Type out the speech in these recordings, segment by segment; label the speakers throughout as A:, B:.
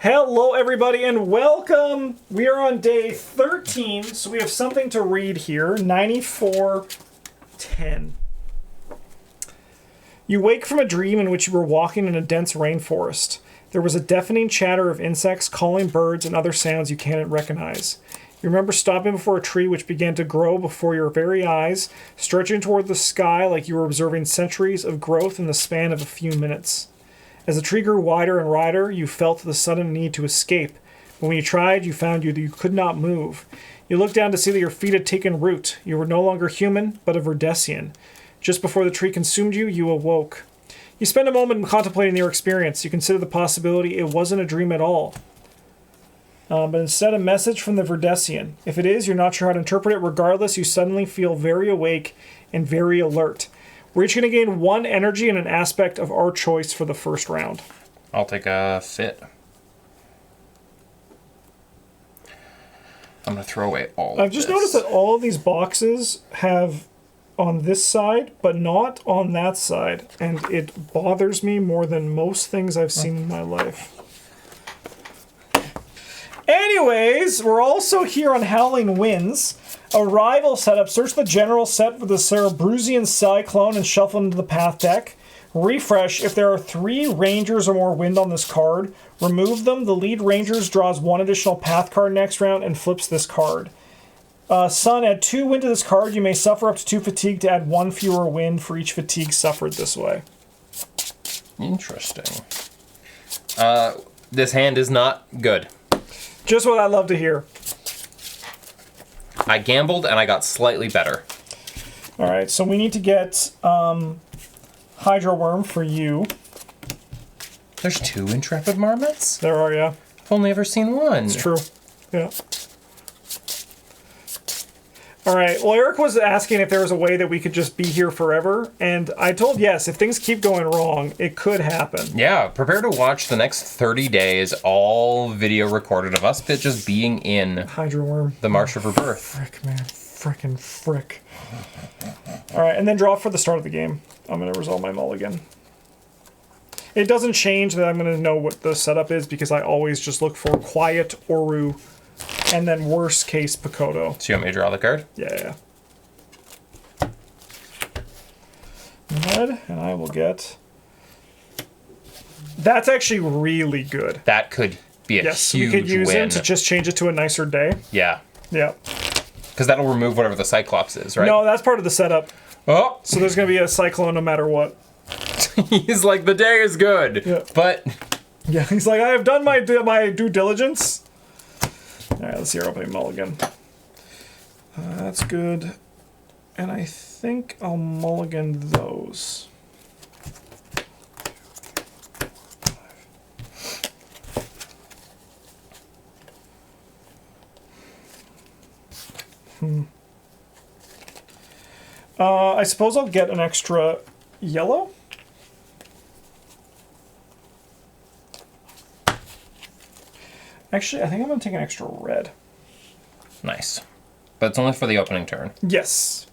A: Hello, everybody, and welcome. We are on day 13, so we have something to read here. 94:10. You wake from a dream in which you were walking in a dense rainforest. There was a deafening chatter of insects, calling birds, and other sounds you can't recognize. You remember stopping before a tree which began to grow before your very eyes, stretching toward the sky like you were observing centuries of growth in the span of a few minutes. As the tree grew wider and wider, you felt the sudden need to escape. But when you tried, you found you could not move. You looked down to see that your feet had taken root. You were no longer human, but a Verdesian. Just before the tree consumed you, you awoke. You spend a moment contemplating your experience. You consider the possibility it wasn't a dream at all. But instead a message from the Verdesian. If it is, you're not sure how to interpret it. Regardless, you suddenly feel very awake and very alert. We're each going to gain 1 energy and an aspect of our choice for the first round.
B: I'll take a fit. I'm going to throw away all
A: I've just noticed that all of these boxes have on this side, but not on that side. And it bothers me more than most things I've seen in my life. Anyways, we're also here on Howling Winds. Arrival setup. Search the general set for the Cerebrusian Cyclone and shuffle into the path deck. Refresh. If there are 3 Rangers or more wind on this card, remove them. The lead Rangers draws 1 additional path card next round and flips this card. Sun, add 2 wind to this card. You may suffer up to 2 fatigue to add 1 fewer wind for each fatigue suffered this way.
B: Interesting. This hand is not good.
A: Just what I love to hear.
B: I gambled and I got slightly better.
A: All right, so we need to get Hydro Worm for you.
B: There's 2 Intrepid Marmots?
A: There are, yeah.
B: I've only ever seen 1.
A: It's true. Yeah. All right, well, Eric was asking if there was a way that we could just be here forever, and I told yes, if things keep going wrong, it could happen.
B: Yeah, prepare to watch the next 30 days, all video recorded of us just being in
A: Hydro Worm.
B: The Marsh of Rebirth.
A: Frick, man. Frickin' frick. All right, and then draw for the start of the game. I'm going to resolve my mulligan. It doesn't change that I'm going to know what the setup is because I always just look for Quiet, Oru, and then worst case Pikoto.
B: So you want me to draw the card?
A: Yeah. Red, and I will get... That's actually really good.
B: That could be a huge
A: we could use
B: win.
A: him to just change it to a nicer day.
B: Yeah.
A: Yeah.
B: Because that'll remove whatever the Cyclops is, right?
A: No, that's part of the setup.
B: Oh!
A: So there's going to be a Cyclone no matter what.
B: He's like, the day is good.
A: Yeah.
B: But...
A: Yeah, he's like, I have done my due diligence. Alright, let's see our opening mulligan. That's good. And I think I'll mulligan those. I suppose I'll get an extra yellow. Actually, I think I'm going to take an extra red.
B: Nice. But it's only for the opening turn.
A: Yes.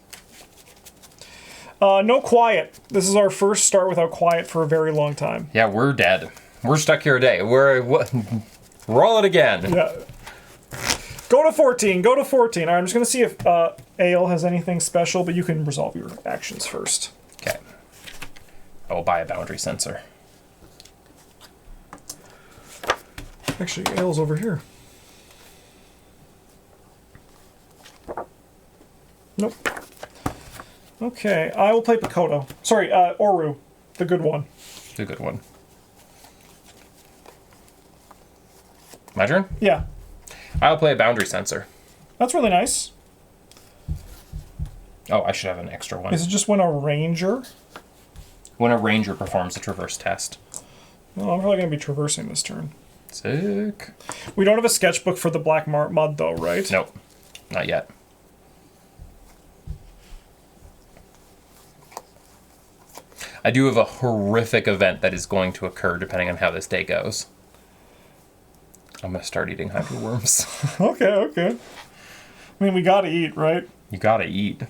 A: No quiet. This is our first start without quiet for a very long time.
B: Yeah, we're dead. We're stuck here a day. Roll it again.
A: Yeah. Go to 14. Go to 14. All right, I'm just going to see if Ale has anything special, but you can resolve your actions first.
B: Okay. I will buy a boundary sensor.
A: Actually, Ale's over here. Nope. Okay, I will play Pikoto. Sorry, Oru. The good one.
B: The good one. My turn?
A: Yeah.
B: I'll play a boundary sensor.
A: That's really nice.
B: Oh, I should have an extra one.
A: Is it just when a ranger?
B: When a ranger performs a traverse test.
A: Well, I'm probably going to be traversing this turn.
B: Sick.
A: We don't have a sketchbook for the black mud, though, right?
B: Nope. Not yet. I do have a horrific event that is going to occur depending on how this day goes. I'm going to start eating hydro worms.
A: Okay. I mean, we gotta eat, right?
B: You gotta eat.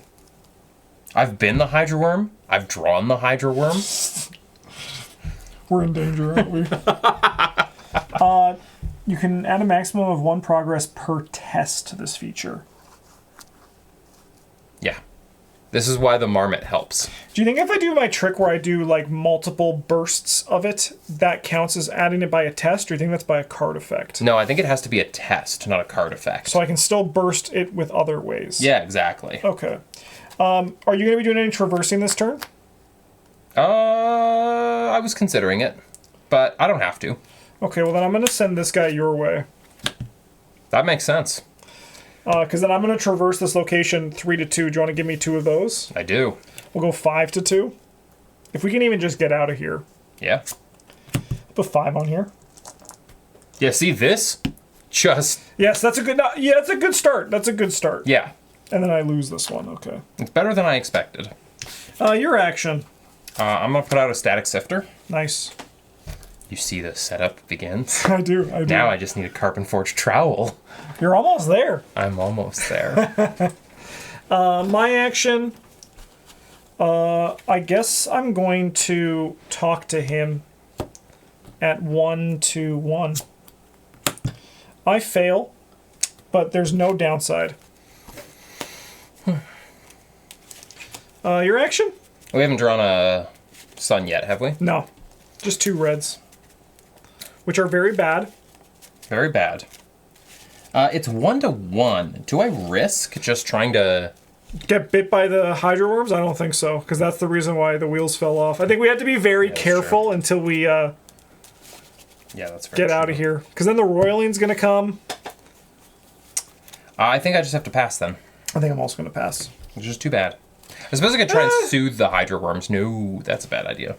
B: I've been the hydro worm. I've drawn the hydro worm.
A: We're in danger, aren't we? You can add a maximum of 1 progress per test to this feature.
B: Yeah. This is why the marmot helps.
A: Do you think if I do my trick where I do like multiple bursts of it, that counts as adding it by a test, or do you think that's by a card effect?
B: No, I think it has to be a test, not a card effect.
A: So I can still burst it with other ways.
B: Yeah, exactly.
A: Okay. Are you going to be doing any traversing this turn?
B: I was considering it, but I don't have to.
A: Okay, well then I'm going to send this guy your way.
B: That makes sense.
A: Because then I'm going to traverse this location 3 to 2. Do you want to give me 2 of those?
B: I do.
A: We'll go 5 to 2. If we can even just get out of here.
B: Yeah.
A: Put 5 on here.
B: Yeah, see this? Just...
A: Yes, that's a good... Yeah, that's a good start. That's a good start.
B: Yeah.
A: And then I lose this one. Okay.
B: It's better than I expected.
A: Your action.
B: I'm going to put out a static sifter.
A: Nice.
B: You see the setup begins?
A: I do.
B: Now I just need a carbon forged trowel.
A: You're almost there.
B: I'm almost there.
A: My action... I guess I'm going to talk to him at 1 to 1. I fail, but there's no downside. Your action?
B: We haven't drawn a sun yet, have we?
A: No. Just 2 reds. Which are very bad.
B: Very bad. It's 1 to 1. Do I risk just trying to...
A: Get bit by the hydro worms? I don't think so, because that's the reason why the wheels fell off. I think we have to be very careful until we
B: yeah, that's very
A: get
B: true.
A: out of here. Because then the roiling's going to come.
B: I think I just have to pass then.
A: I think I'm also going to pass.
B: Which is too bad. I suppose I could try and soothe the hydro worms. No, that's a bad idea.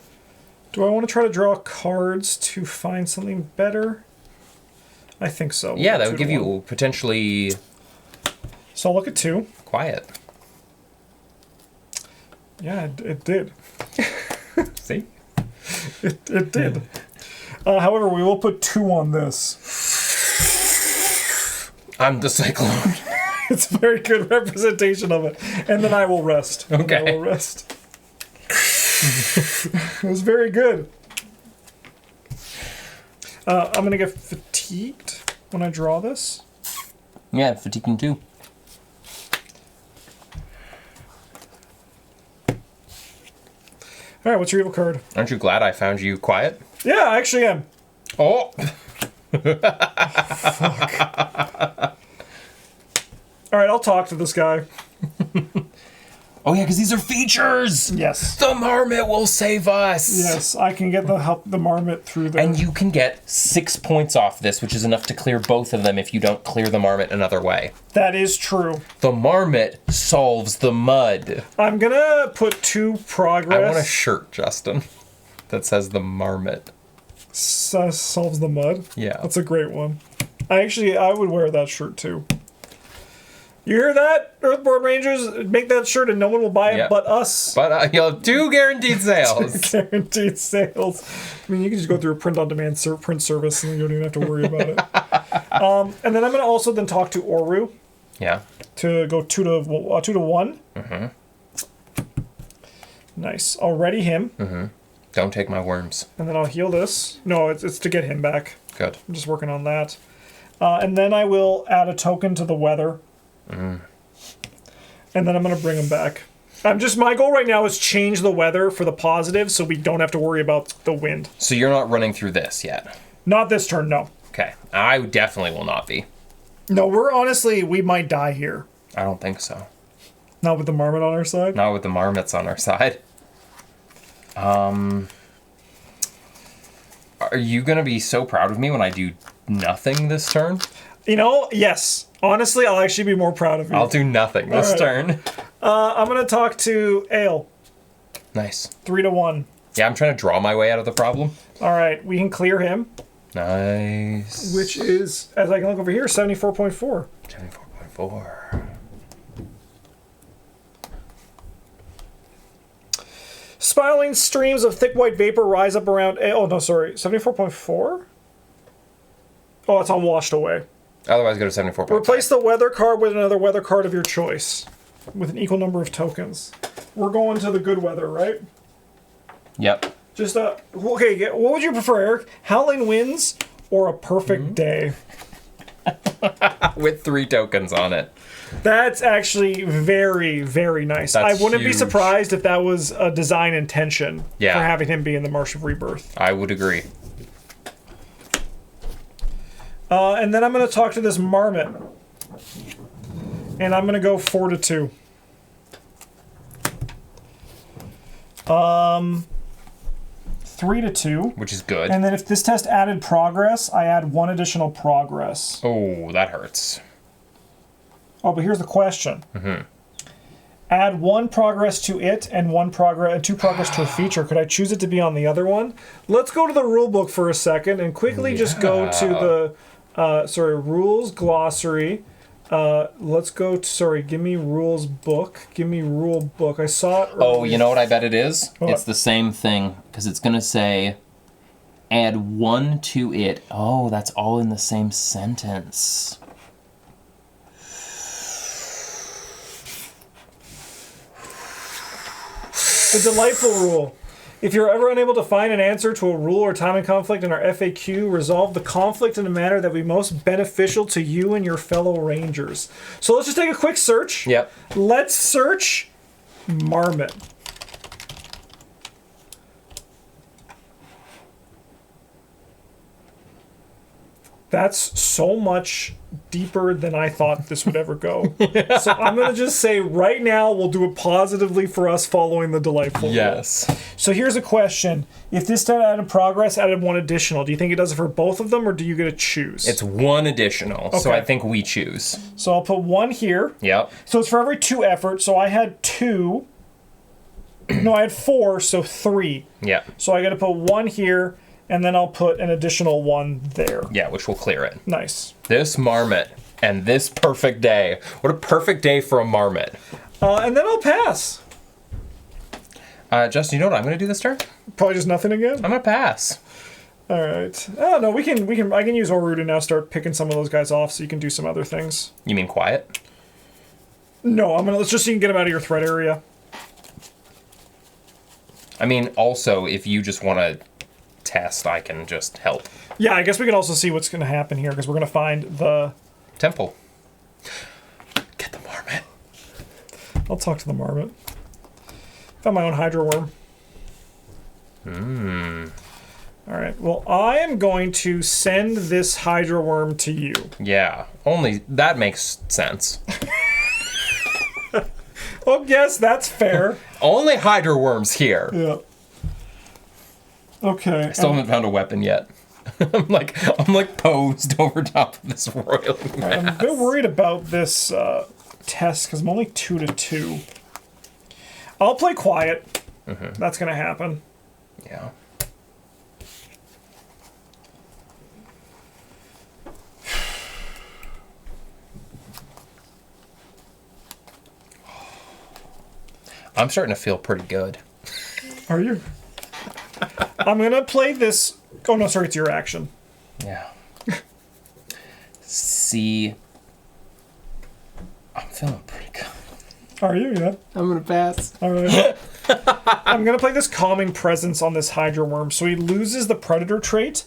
A: Do I want to try to draw cards to find something better? I think so.
B: Yeah, that would give you potentially...
A: So I'll look at 2.
B: Quiet.
A: Yeah, it did.
B: See?
A: It did. However, we will put 2 on this.
B: I'm the cyclone.
A: It's a very good representation of it. And then I will rest.
B: Okay.
A: I will rest. It was very good. I'm going to get fatigued when I draw this.
B: Yeah, fatiguing too.
A: All right, what's your evil card?
B: Aren't you glad I found you quiet?
A: Yeah, I actually am.
B: Oh!
A: All right, I'll talk to this guy.
B: Oh yeah, because these are features!
A: Yes.
B: The marmot will save us!
A: Yes, I can get the marmot through there.
B: And you can get 6 points off this, which is enough to clear both of them if you don't clear the marmot another way.
A: That is true.
B: The marmot solves the mud.
A: I'm going to put 2 progress.
B: I want a shirt, Justin, that says the marmot.
A: Solves the mud?
B: Yeah.
A: That's a great one. I would wear that shirt too. You hear that, Earthborne Rangers? Make that shirt and no one will buy it but us.
B: But you'll have 2 guaranteed sales.
A: Guaranteed sales. I mean, you can just go through a print-on-demand print service and you don't even have to worry about it. And then I'm going to also then talk to Oru.
B: Yeah.
A: To go 2 to 1. Mm-hmm. Nice. I'll ready him.
B: Mm-hmm. Don't take my worms.
A: And then I'll heal this. No, it's to get him back.
B: Good.
A: I'm just working on that. And then I will add a token to the weather. And then I'm going to bring him back. My goal right now is change the weather for the positive so we don't have to worry about the wind.
B: So you're not running through this yet?
A: Not this turn, no.
B: Okay. I definitely will not be.
A: No, we might die here.
B: I don't think so.
A: Not with the marmot on our side?
B: Not with the marmots on our side. Are you going to be so proud of me when I do nothing this turn?
A: Yes. Honestly, I'll actually be more proud of you.
B: I'll do nothing this turn.
A: I'm going to talk to Ale.
B: Nice.
A: 3 to 1.
B: Yeah, I'm trying to draw my way out of the problem.
A: All right, we can clear him.
B: Nice.
A: Which is, as I can look over here, 74.4.
B: 74.4.
A: Spiraling streams of thick white vapor rise up around... 74.4? Oh, it's on washed away.
B: Otherwise, go to 74.5.
A: Replace the weather card with another weather card of your choice, with an equal number of tokens. We're going to the good weather, right?
B: Yep.
A: Okay, what would you prefer, Eric? Howling winds or a perfect day.
B: With 3 tokens on it.
A: That's actually very, very nice.
B: That's
A: I wouldn't be
B: huge.
A: surprised if that was a design intention for having him be in the Marsh of Rebirth.
B: I would agree.
A: And then I'm going to talk to this Marmot. And I'm going to go 4 to 2. 3 to 2.
B: Which is good.
A: And then if this test added progress, I add 1 additional progress.
B: Oh, that hurts.
A: Oh, but here's the question. Add 1 progress to it and 2 progress to a feature. Could I choose it to be on the other one? Let's go to the rule book for a second and quickly just go to the rules glossary. Let's go to, give me rules book. Give me rule book. I saw it earlier.
B: Oh, you know what I bet it is?
A: What?
B: It's the same thing, because it's going to say add 1 to it. Oh, that's all in the same sentence.
A: The delightful rule. If you're ever unable to find an answer to a rule or timing conflict in our FAQ, resolve the conflict in a manner that will be most beneficial to you and your fellow Rangers. So let's just take a quick search.
B: Yep.
A: Let's search Marmot. That's so much deeper than I thought this would ever go. So I'm going to just say right now we'll do it positively for us following the delightful rule.
B: Yes.
A: So here's a question. If this stat added progress, added 1 additional, do you think it does it for both of them, or do you get to choose?
B: It's 1 additional, so
A: Okay.
B: I think we choose.
A: So I'll put 1 here.
B: Yep.
A: So it's for every 2 effort. So I had 2. No, I had 4, so 3.
B: Yep.
A: So I got to put 1 here, and then I'll put an additional 1 there.
B: Yeah, which will clear it.
A: Nice.
B: This Marmot and this perfect day. What a perfect day for a Marmot.
A: And then I'll pass.
B: Justin, you know what I'm going to do this turn?
A: Probably just nothing again.
B: I'm going to pass.
A: All right. Oh no, we can. I can use Oru to now start picking some of those guys off, so you can do some other things.
B: You mean quiet?
A: No, let's just so you can get them out of your threat area.
B: I mean, also, if you just want to test, I can just help.
A: Yeah, I guess we can also see what's going to happen here, because we're going to find the
B: Temple. Get the Marmot.
A: I'll talk to the Marmot. Found my own Hydro Worm. All right. Well, I am going to send this Hydro Worm to you.
B: Yeah, only that makes sense.
A: Oh, yes, that's fair.
B: Only Hydro Worms here.
A: Yeah. Okay.
B: Still haven't found a weapon yet. I'm like posed over top of this royal
A: I'm a
B: mass.
A: bit worried about this test because I'm only 2 to 2. I'll play quiet. That's going to happen.
B: Yeah. I'm starting to feel pretty good.
A: Are you? I'm going to play this. Oh, no, sorry, it's your action.
B: Yeah. See, I'm feeling pretty good.
A: Are you? Yeah.
B: I'm gonna pass.
A: All right. I'm going to play this Calming Presence on this Hydro Worm. So he loses the Predator trait,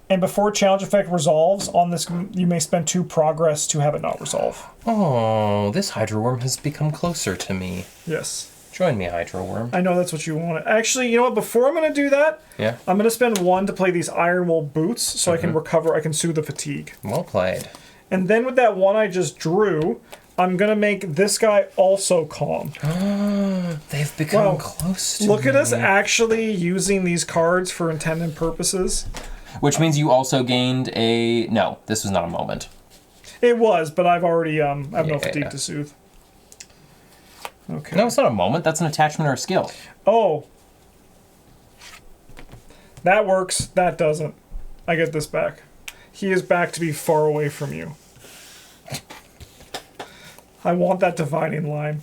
A: and before challenge effect resolves, on this you may spend 2 progress to have it not resolve.
B: Oh, this Hydro Worm has become closer to me.
A: Yes.
B: Join me, Hydro Worm.
A: I know that's what you want. Actually, you know what? Before I'm going to do that,
B: Yeah.
A: I'm going to spend 1 to play these Iron Wool boots so I can recover. I can soothe the fatigue.
B: Well played.
A: And then with that 1 I just drew, I'm going to make this guy also calm.
B: They've become
A: Wow.
B: close to
A: Look
B: me.
A: at us actually using these cards for intended purposes.
B: Which means you also gained a... No, this was not a moment.
A: It was, but I've already I have no
B: Yeah.
A: fatigue to soothe. Okay.
B: No, it's not a moment. That's an attachment or a skill.
A: Oh. That works. That doesn't. I get this back. He is back to be far away from you. I want that dividing line.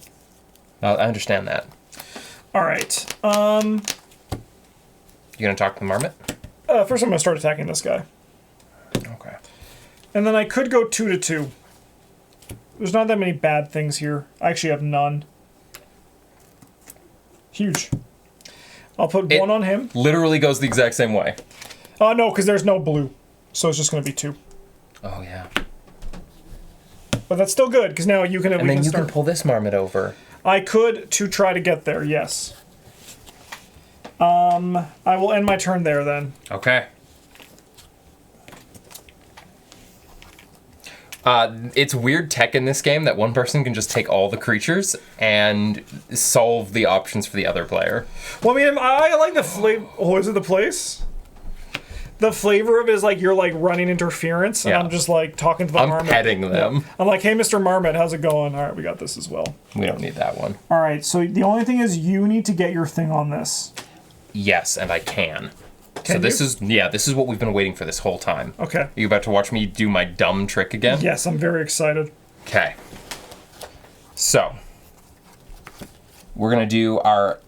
B: I understand that.
A: All right.
B: You gonna talk to the Marmot?
A: First I'm going to start attacking this guy.
B: Okay.
A: And then I could go 2 to 2. There's not that many bad things here. I actually have none. Huge. I'll put 1 on him.
B: Literally goes the exact same way.
A: No, because there's no blue. So it's just going to be 2.
B: Oh, yeah.
A: But that's still good, because now you can...
B: And then you can pull this Marmot over.
A: I could to try to get there, yes. I will end my turn there, then.
B: Okay. It's weird tech in this game that one person can just take all the creatures and solve the options for the other player.
A: Well, I mean, I like the flavor... Oh, is it the place? The flavor of it is like you're like running interference, and I'm just like talking to the Marmot.
B: I'm petting them.
A: Yeah. I'm like, hey, Mr. Marmot, how's it going? All right, we got this as well.
B: We don't need that one.
A: All right, so the only thing is you need to get your thing on this.
B: Yes, and I can. So this is what we've been waiting for this whole time.
A: Okay.
B: Are you about to watch me do my dumb trick again?
A: Yes, I'm very excited.
B: Okay. So, we're going to do our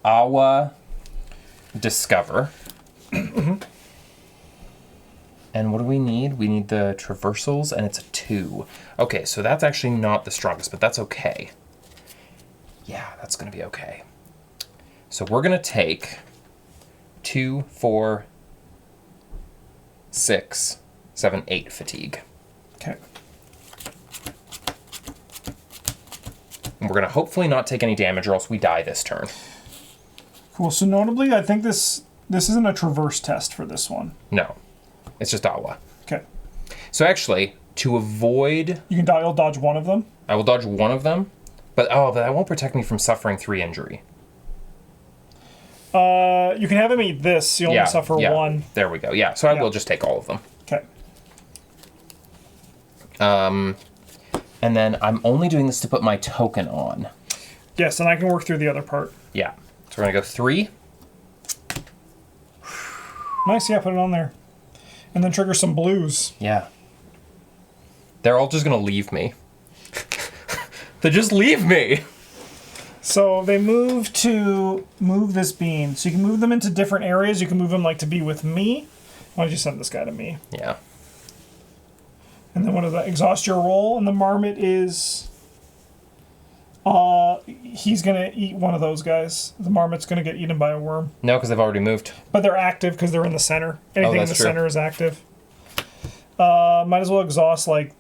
B: Awa Discover. And what do we need? We need the traversals, and it's a 2. Okay, so that's actually not the strongest, but that's okay. Yeah, that's going to be okay. So we're going to take 2, 4, 6, 7, 8 fatigue.
A: Okay.
B: And we're going to hopefully not take any damage, or else we die this turn.
A: Cool. So notably, I think this isn't a traverse test for this one.
B: No. It's just Awa.
A: Okay.
B: So actually, to avoid...
A: You'll dodge one of them?
B: I will dodge one of them, but that won't protect me from suffering 3 injury.
A: You can have him eat this. You only suffer 1.
B: There we go. Yeah, so I will just take all of them.
A: Okay.
B: And then I'm only doing this to put my token on.
A: Yes, and I can work through the other part.
B: Yeah. So we're going to go 3.
A: Nice, yeah, put it on there. And then trigger some blues.
B: Yeah. They're all just going to leave me. They just leave me!
A: So they move this bean. So you can move them into different areas. You can move them like to be with me. Why don't you send this guy to me?
B: Yeah.
A: And then what is that? Exhaust your roll, and the Marmot is... he's going to eat one of those guys. The Marmot's going to get eaten by a worm.
B: No, because they've already moved.
A: But they're active because they're in the center. Anything in the
B: true.
A: center is active. Might as well exhaust like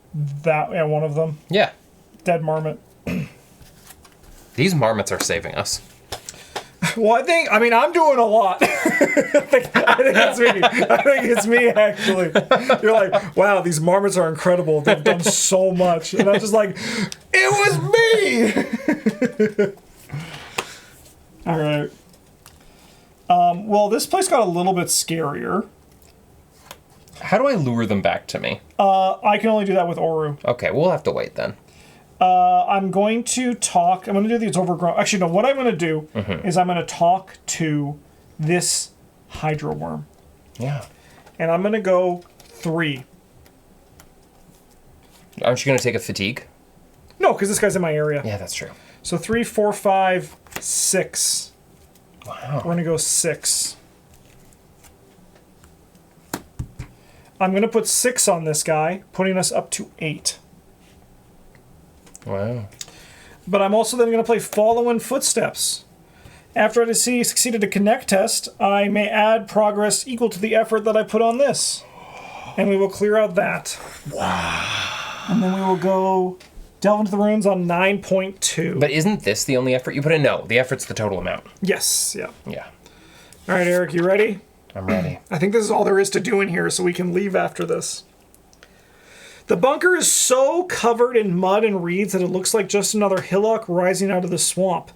A: that. Yeah, one of them.
B: Yeah.
A: Dead Marmot.
B: These Marmots are saving us.
A: Well, I'm doing a lot. I think it's me. I think it's me, actually. You're like, wow, these Marmots are incredible. They've done so much. And I'm just like, it was me! All right. Well, this place got a little bit scarier.
B: How do I lure them back to me?
A: I can only do that with Oru.
B: Okay, we'll have to wait then.
A: I'm going to talk. I'm going to do these overgrown. Actually, no. What I'm going to do is I'm going to talk to this Hydra worm.
B: Yeah.
A: And I'm going to go 3.
B: Aren't you going to take a fatigue?
A: No, because this guy's in my area.
B: Yeah, that's true.
A: So 3, 4, 5, 6.
B: Wow.
A: We're going to go 6. I'm going to put 6 on this guy, putting us up to 8.
B: Wow.
A: But I'm also then going to play Follow in Footsteps. After I succeeded a Connect test, I may add progress equal to the effort that I put on this. And we will clear out that.
B: Wow.
A: And then we will go delve into the runes on 9.2.
B: But isn't this the only effort you put in? No, the effort's the total amount.
A: Yes, yeah.
B: Yeah.
A: All right, Eric, you ready?
B: I'm ready.
A: I think this is all there is to do in here, so we can leave after this. The bunker is so covered in mud and reeds that it looks like just another hillock rising out of the swamp.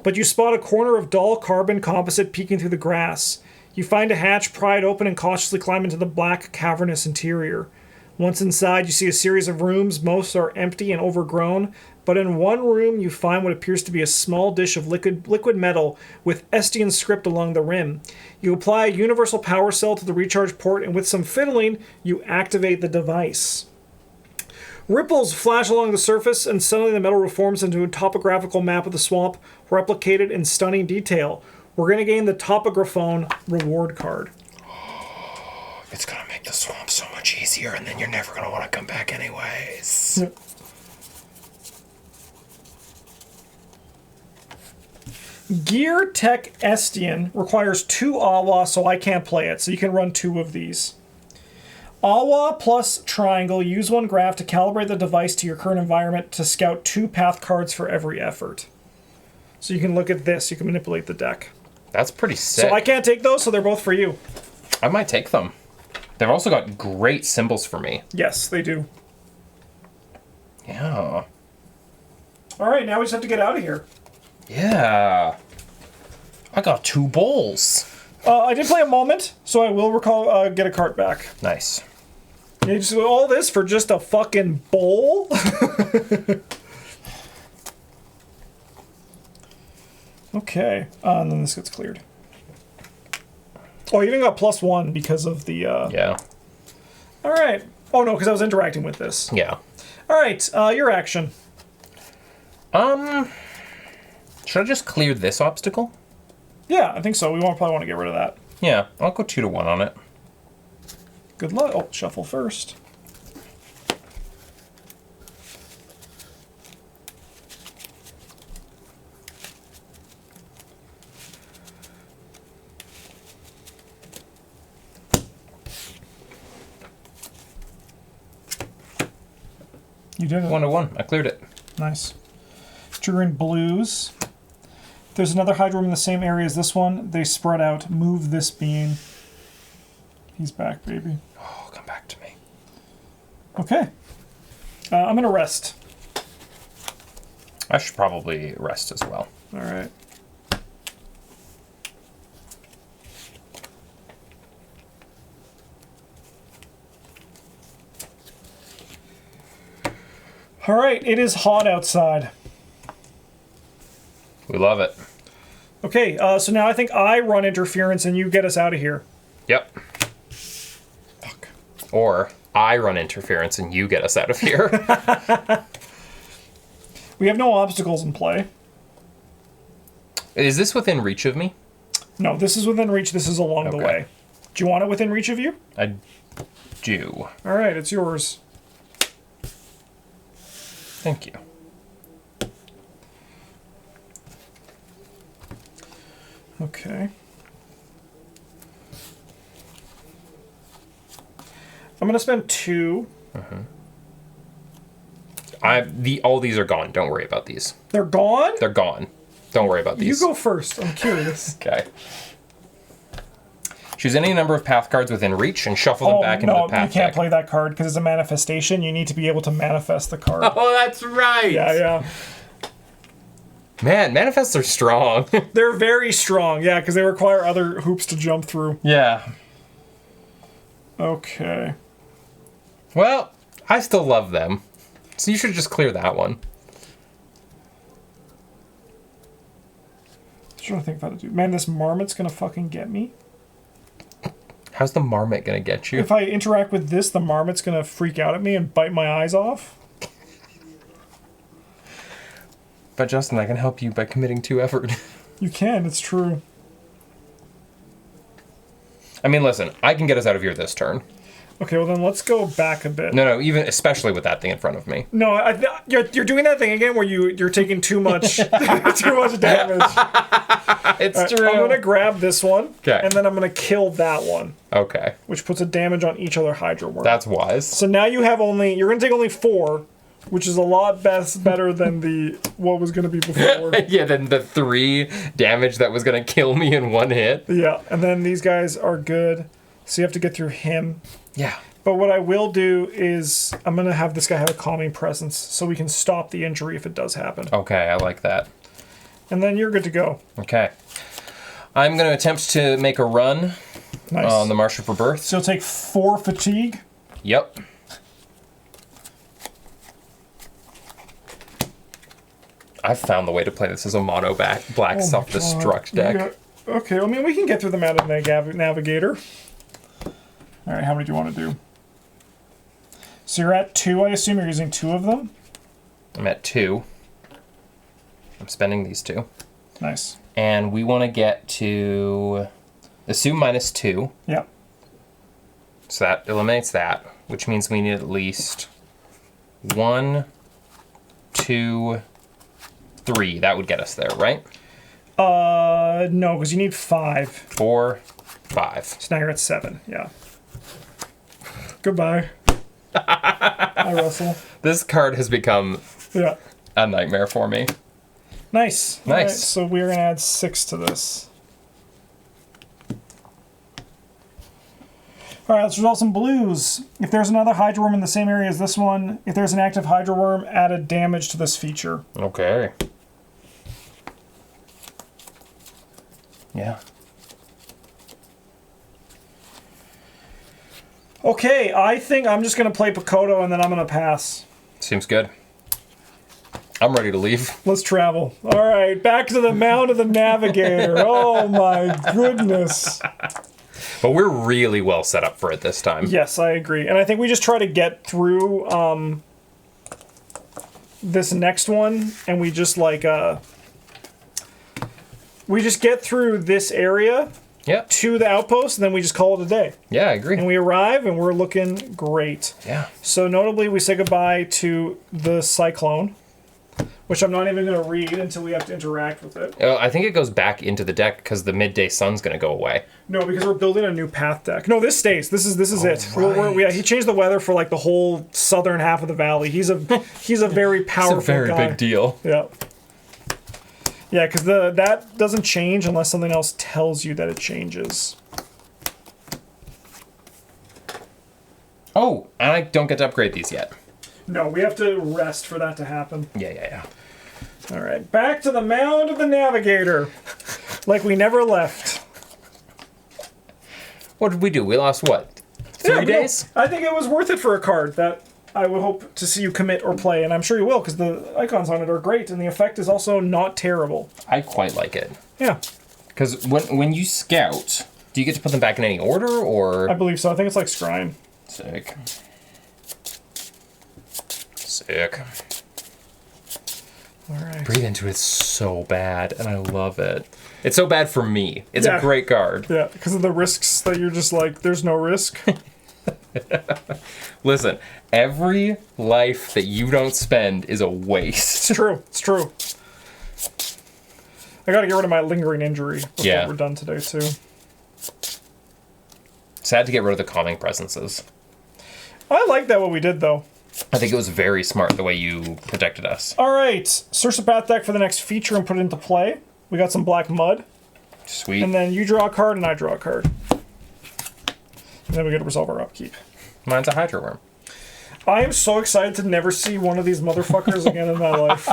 A: But you spot a corner of dull carbon composite peeking through the grass. You find a hatch, pry it open, and cautiously climb into the black, cavernous interior. Once inside, you see a series of rooms. Most are empty and overgrown, but in one room you find what appears to be a small dish of liquid metal with Estian script along the rim. You apply a universal power cell to the recharge port, and with some fiddling, you activate the device. Ripples flash along the surface, and suddenly the metal reforms into a topographical map of the swamp, replicated in stunning detail. We're going to gain the Topographone reward card.
B: It's going to make the swamp so much easier, and then you're never going to want to come back anyways.
A: Gear Tech Estian requires 2 Awa, so I can't play it, so you can run 2 of these. Awa plus triangle. Use one graph to calibrate the device to your current environment to scout 2 path cards for every effort. So you can look at this. You can manipulate the deck.
B: That's pretty sick.
A: So I can't take those, so they're both for you.
B: I might take them. They've also got great symbols for me.
A: Yes, they do.
B: Yeah.
A: All right, now we just have to get out of here.
B: Yeah. I got 2 bowls.
A: I did play a moment, so I will recall get a cart back.
B: Nice.
A: You just all this for just a fucking bowl? Okay, and then this gets cleared. Oh, you even got +1 because of the...
B: Yeah.
A: All right. Oh, no, because I was interacting with this.
B: Yeah.
A: All right, your action.
B: Should I just clear this obstacle?
A: Yeah, I think so. We probably want to get rid of that.
B: Yeah, I'll go 2 to 1 on it.
A: Good luck. Oh, shuffle first. You did it.
B: 1 to 1. I cleared it.
A: Nice. Triggering blues. If there's another Hydro room in the same area as this one, they spread out. Move this being. He's back, baby.
B: Oh, come back to me.
A: Okay. I'm going to rest.
B: I should probably rest as well.
A: All right. All right, it is hot outside.
B: We love it.
A: Okay, so now I think I run interference and you get us out of here.
B: Yep.
A: Fuck.
B: Or I run interference and you get us out of here.
A: We have no obstacles in play.
B: Is this within reach of me?
A: No, this is within reach. This is along the
B: Okay.
A: way. Do you want it within reach of you?
B: I do.
A: All right, it's yours.
B: Thank you.
A: Okay. I'm going to spend 2.
B: All these are gone. Don't worry about these.
A: They're gone?
B: They're gone. Don't worry about
A: You
B: these.
A: go first. I'm curious.
B: Okay. Choose any number of path cards within reach and shuffle them back into the path
A: you can't
B: deck.
A: play that card because it's a manifestation. You need to be able to manifest the card.
B: Oh, that's right.
A: Yeah.
B: Man, manifests are strong.
A: They're very strong, yeah, because they require other hoops to jump through.
B: Yeah.
A: Okay.
B: Well, I still love them. So you should just clear that one.
A: I'm trying to think how to do. Man, this marmot's gonna fucking get me.
B: How's the marmot gonna get you?
A: If I interact with this, the marmot's gonna freak out at me and bite my eyes off.
B: But Justin, I can help you by committing 2 effort.
A: You can, it's true.
B: I mean, listen, I can get us out of here this turn.
A: Okay, well then let's go back a bit.
B: No, even especially with that thing in front of me.
A: No, you're doing that thing again where you're taking too much too much damage.
B: It's true.
A: I'm gonna grab this one,
B: 'Kay.
A: and then I'm gonna kill that one,
B: Okay,
A: which puts a damage on each other Hydro worm.
B: that's wise.
A: So now you're gonna take only 4, which is a lot better than what was gonna be before.
B: Yeah, then the 3 damage that was gonna kill me in 1 hit.
A: Yeah, and then these guys are good, so you have to get through him.
B: Yeah.
A: But what I will do is I'm gonna have this guy have a calming presence, so we can stop the injury if it does happen.
B: Okay, I like that.
A: And then you're good to go.
B: Okay. I'm gonna attempt to make a run
A: Nice.
B: on the Marshal for Birth.
A: So you'll take 4 fatigue.
B: Yep. I've found the way to play this as a mono black
A: Oh my
B: self-destruct
A: God.
B: deck.
A: Yeah. Okay, I mean, we can get through them out of Navigator. All right, how many do you want to do? So you're at 2, I assume you're using 2 of them?
B: I'm at 2. I'm spending these 2.
A: Nice.
B: And we want to get to... Assume -2.
A: Yep.
B: So that eliminates that, which means we need at least 1, 2, 3. That would get us there, right?
A: No, because you need 5.
B: 4, 5.
A: So now you're at 7, yeah. Goodbye. Hi, Russell.
B: This card has become
A: Yeah.
B: a nightmare for me.
A: Nice.
B: Nice.
A: All right, so we're going to add 6 to this. All right, let's resolve some blues. If there's another Hydro Worm in the same area as this one, if there's an active Hydro Worm, add a damage to this feature.
B: Okay. Yeah.
A: Okay, I think I'm just going to play Pakoto and then I'm going to pass.
B: Seems good. I'm ready to leave.
A: Let's travel. All right, back to the Mound of the Navigator. Oh my goodness.
B: But we're really well set up for it this time.
A: Yes, I agree. And I think we just try to get through this next one, and we just like we just get through this area
B: Yeah.
A: to the outpost, and then we just call it a day.
B: Yeah, I agree.
A: And we arrive, and we're looking great.
B: Yeah.
A: So notably, we say goodbye to the Cyclone, which I'm not even going to read until we have to interact with it.
B: I think it goes back into the deck because the midday sun's going to go away.
A: No, because we're building a new path deck. No, this stays. This is it.
B: right.
A: Yeah, he changed the weather for like the whole southern half of the valley. He's a very powerful
B: It's a very
A: guy.
B: big deal.
A: Yeah. Yeah, because that doesn't change unless something else tells you that it changes.
B: Oh, and I don't get to upgrade these yet.
A: No, we have to rest for that to happen.
B: Yeah.
A: All right, back to the Mound of the Navigator. Like we never left.
B: What did we do? We lost what? 3
A: Yeah,
B: days?
A: No, I think it was worth it for a card that I would hope to see you commit or play, and I'm sure you will, because the icons on it are great, and the effect is also not terrible.
B: I quite like it.
A: Yeah,
B: Because when you scout, do you get to put them back in any order, or...
A: I believe so. I think it's like Scrying.
B: Sick. Sick.
A: All right.
B: Breathe into it's so bad, and I love it. It's so bad for me. It's
A: Yeah.
B: a great card.
A: Yeah, because of the risks that you're just like, there's no risk.
B: Listen, every life that you don't spend is a waste.
A: It's true. It's true. I got to get rid of my lingering injury before
B: Yeah.
A: we're done today, too.
B: Sad to get rid of the calming presences.
A: I like that what we did, though.
B: I think it was very smart the way you protected us.
A: All right. Search the path deck for the next feature and put it into play. We got some black mud.
B: Sweet.
A: And then you draw a card and I draw a card. And then we get to resolve our upkeep.
B: Mine's a Hydro Worm.
A: I am so excited to never see one of these motherfuckers again in my life.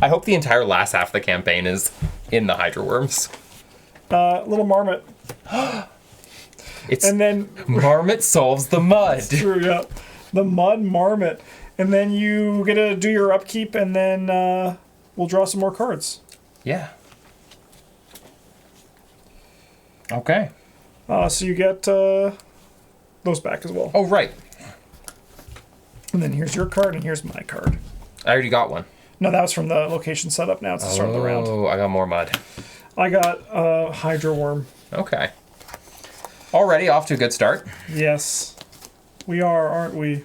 B: I hope the entire last half of the campaign is in the Hydro Worms.
A: Little Marmot.
B: It's
A: And then,
B: Marmot solves the mud.
A: true, yeah. The Mud Marmot. And then you get to do your upkeep and then we'll draw some more cards.
B: Yeah. Okay.
A: So you get those back as well.
B: Oh, right.
A: And then here's your card and here's my card.
B: I already got one.
A: No, that was from the location setup. Now it's the start of the round.
B: Oh, I got more mud.
A: I got Hydro Worm.
B: Okay. Already off to a good start.
A: Yes. We are, aren't we?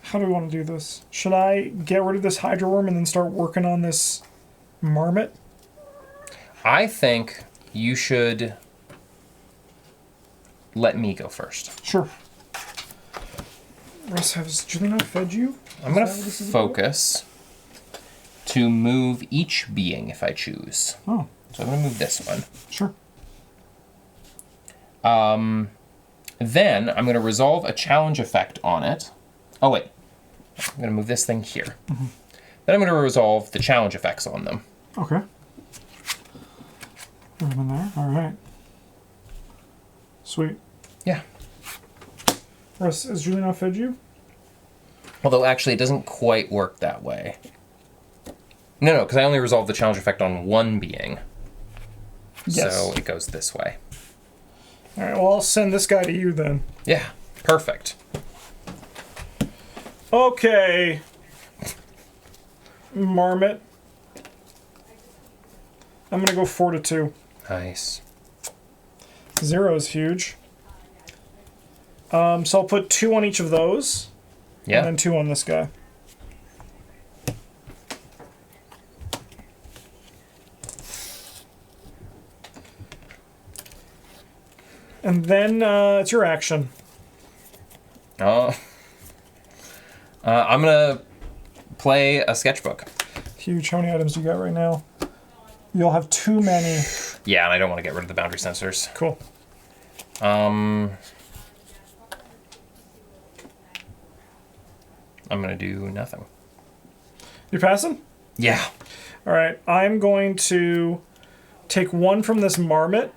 A: How do we want to do this? Should I get rid of this Hydro Worm and then start working on this Marmot?
B: I think you should let me go first.
A: Sure. Russ, has Julie not fed you?
B: I'm going
A: Is
B: to
A: that what this is
B: focus to move each being if I choose.
A: Oh,
B: So I'm going to move this one.
A: sure.
B: Then I'm going to resolve a challenge effect on it. Oh, wait. I'm going to move this thing here. Then I'm going to resolve the challenge effects on them.
A: Okay. Put them in there. All right. Sweet.
B: Yeah.
A: Russ, has Julie not fed you?
B: Although, actually, it doesn't quite work that way. No, because I only resolve the challenge effect on one being.
A: Yes.
B: So it goes this way.
A: All right, well, I'll send this guy to you then.
B: Yeah, perfect.
A: Okay. Marmot. I'm going to go 4-2.
B: Nice.
A: 0 is huge. So I'll put 2 on each of those.
B: Yeah.
A: And then 2 on this guy. And then it's your action.
B: I'm gonna play a sketchbook.
A: Huge. How many items do you got right now? You'll have too many.
B: Yeah, and I don't want to get rid of the boundary sensors.
A: Cool.
B: I'm gonna do nothing.
A: You're passing?
B: Yeah.
A: All right. I'm going to take 1 from this marmot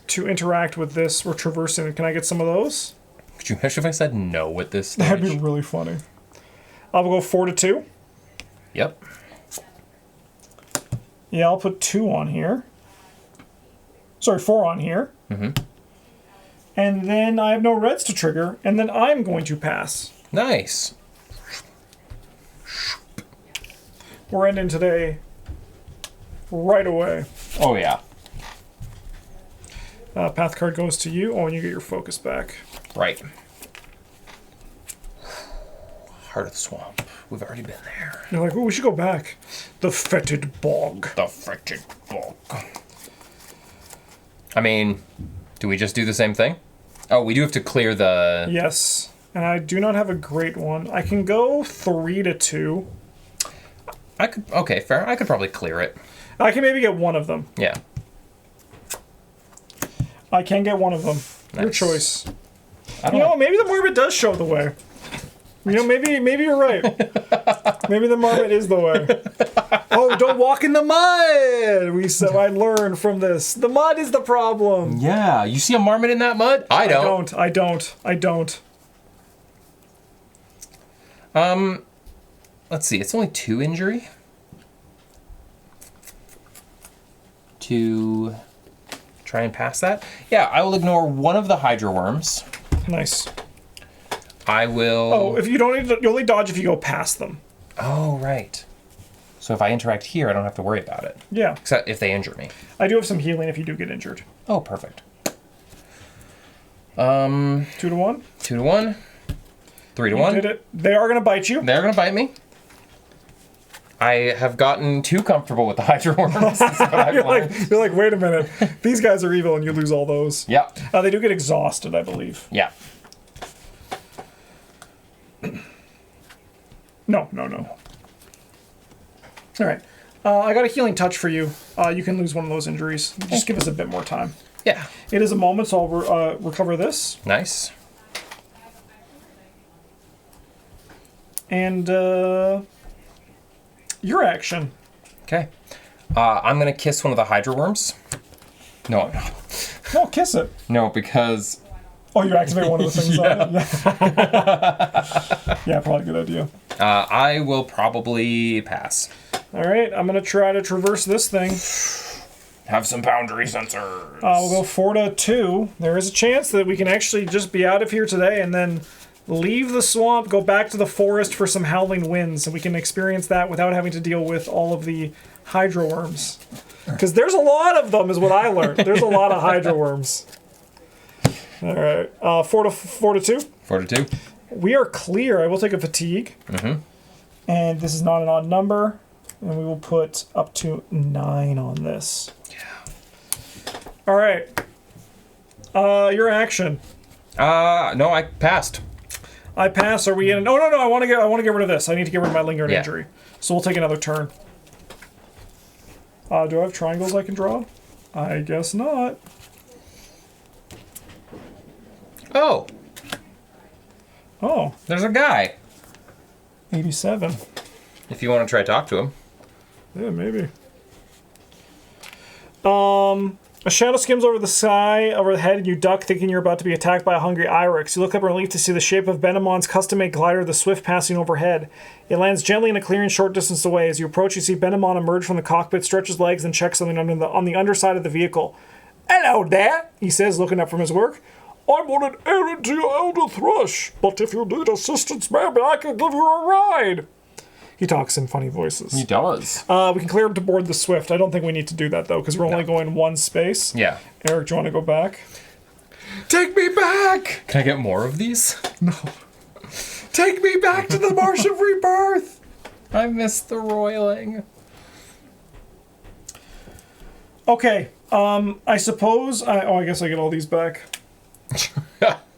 A: to interact with this. We're traversing it. Can I get some of those?
B: Could you imagine if I said no at this stage?
A: That'd be really funny. I'll go 4 to 2.
B: Yep.
A: Yeah, I'll put 2 on here. Sorry, 4 on here. And then I have no reds to trigger, and then I'm going to pass.
B: Nice.
A: We're ending today right away.
B: Oh, yeah.
A: Path card goes to you. Oh, and you get your focus back.
B: Right. Heart of the swamp. We've already been there.
A: You're like, oh, we should go back. The fetid bog.
B: The fetid bog. I mean, do we just do the same thing? Oh, we do have to clear the...
A: Yes. And I do not have a great one. I can go 3 to 2.
B: I could... Okay, fair. I could probably clear it.
A: I can maybe get one of them.
B: Yeah.
A: I can get one of them. Your
B: Nice.
A: choice.
B: I don't
A: You know,
B: know.
A: maybe the marmot does show the way. You know, maybe you're right. Maybe the marmot is the way. Oh, don't walk in the mud! I learned from this. The mud is the problem.
B: Yeah. You see a marmot in that mud? I don't.
A: I don't.
B: Let's see. It's only 2 injury. To try and pass that. Yeah, I will ignore one of the Hydra worms.
A: Nice.
B: I will...
A: Oh, if you don't need to, you only dodge if you go past them.
B: Oh, right. So if I interact here, I don't have to worry about it.
A: Yeah.
B: Except if they injure me.
A: I do have some healing if you do get injured.
B: Oh, perfect.
A: 2 to 1.
B: 2 to 1. 3 to
A: You
B: 1.
A: did it. They are going to bite you.
B: They're going to bite me. I have gotten too comfortable with the Hydra worms. That's what I've learned.
A: You're like, wait a minute. These guys are evil and you lose all those.
B: Yeah.
A: They do get exhausted, I believe.
B: Yeah.
A: No. All right. I got a healing touch for you. You can lose one of those injuries. Just give us a bit more time.
B: Yeah.
A: It is a moment, so I'll recover this.
B: Nice.
A: And your action.
B: Okay. I'm going to kiss one of the Hydra worms. No, I'm not.
A: No, kiss it.
B: No, because...
A: Oh, you activate one of the things on it? Yeah, probably a good idea.
B: I will probably pass.
A: All right, I'm going to try to traverse this thing.
B: Have some boundary sensors.
A: We'll go 4 to 2. There is a chance that we can actually just be out of here today and then leave the swamp, go back to the forest for some howling winds, and we can experience that without having to deal with all of the hydra worms. Because there's a lot of them, is what I learned. There's a lot of hydra worms. All right, 4 to 2.
B: 4 to 2.
A: We are clear. I will take a fatigue. And this is not an odd number. And we will put up to 9 on this.
B: Yeah.
A: All right. Your action.
B: No, I passed.
A: I pass. Are we in? No. I want to get rid of this. I need to get rid of my lingering
B: Yeah.
A: injury. So we'll take another turn. Do I have triangles I can draw? I guess not.
B: Oh,
A: Oh,
B: there's a guy.
A: 87.
B: If you want to try to talk to him.
A: Yeah, maybe. A shadow skims over the sky, over the head, and you duck, thinking you're about to be attacked by a hungry iris. You look up in relief to see the shape of Benamon's custom-made glider, the Swift, passing overhead. It lands gently in a clearing short distance away. As you approach, you see Benamon emerge from the cockpit, stretch his legs, and check something on the underside of the vehicle. "Hello there," he says, looking up from his work. "I'm on an errand to your elder thrush, but if you need assistance, maybe I can give you a ride." He talks in funny voices.
B: He does.
A: We can clear him to board the Swift. I don't think we need to do that, though, because we're only going one space.
B: Yeah.
A: Eric, do you want to go back? Take me back!
B: Can I get more of these?
A: No. Take me back to the Marsh of Rebirth!
B: I miss the roiling.
A: Okay, I suppose I guess I get all these back.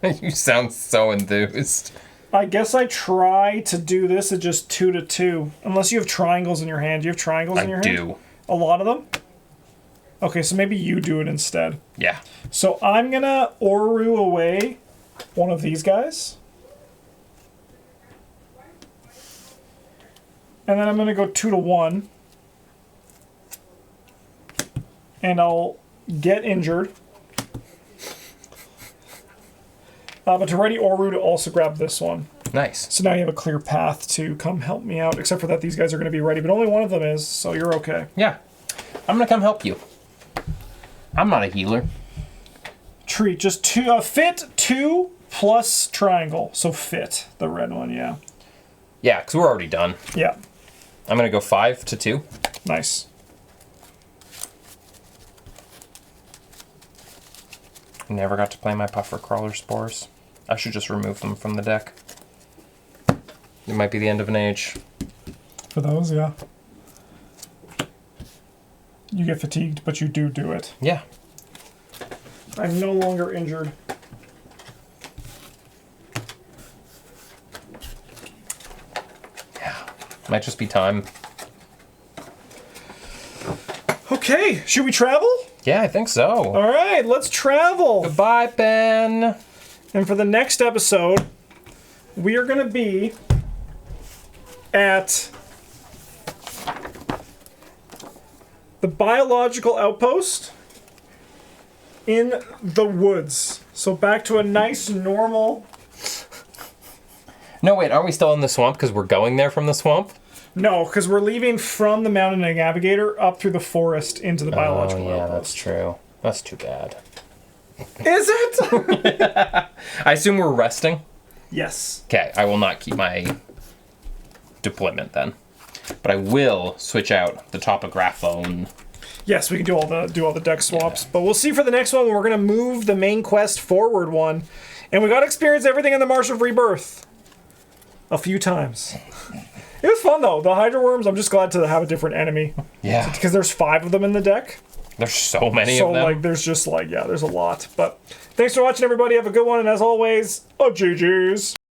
B: You sound so enthused.
A: I guess I try to do this at just 2 to 2. Unless you have triangles in your hand. Do you have triangles in your hand?
B: I do.
A: A lot of them? Okay, so maybe you do it instead.
B: Yeah.
A: So I'm gonna Oru away one of these guys. And then I'm gonna go 2 to 1. And I'll get injured. But to ready Oru to also grab this one.
B: Nice.
A: So now you have a clear path to come help me out, except for that these guys are going to be ready, but only one of them is, so you're okay.
B: Yeah. I'm gonna come help you. I'm not a healer.
A: Treat, just two, fit 2 plus triangle, so fit, the red one, yeah.
B: Yeah, because we're already done.
A: Yeah.
B: I'm gonna go 5 to 2.
A: Nice.
B: Never got to play my puffer crawler spores. I should just remove them from the deck. It might be the end of an age.
A: For those, yeah. You get fatigued, but you do it.
B: Yeah.
A: I'm no longer injured.
B: Yeah. Might just be time.
A: Okay, should we travel?
B: Yeah, I think so.
A: All right, let's travel.
B: Goodbye, Ben.
A: And for the next episode, we are going to be at the biological outpost in the woods. So back to a nice, normal...
B: No, wait, aren't we still in the swamp because we're going there from the swamp?
A: No, because we're leaving from the Mountain Navigator up through the forest into the biological
B: Oh, yeah,
A: outpost.
B: that's true. That's too bad.
A: Is it?
B: I assume we're resting?
A: Yes.
B: Okay, I will not keep my deployment then. But I will switch out the topographone.
A: Yes, we can do all the deck swaps. Yeah. But we'll see for the next one when we're going to move the main quest forward one. And we got to experience everything in the Marsh of Rebirth a few times. It was fun, though. The Hydra Worms, I'm just glad to have a different enemy.
B: Yeah.
A: Because there's 5 of them in the deck.
B: There's so many
A: so,
B: of them.
A: like, there's just, like, yeah, there's a lot. But thanks for watching, everybody. Have a good one. And as always, GG's.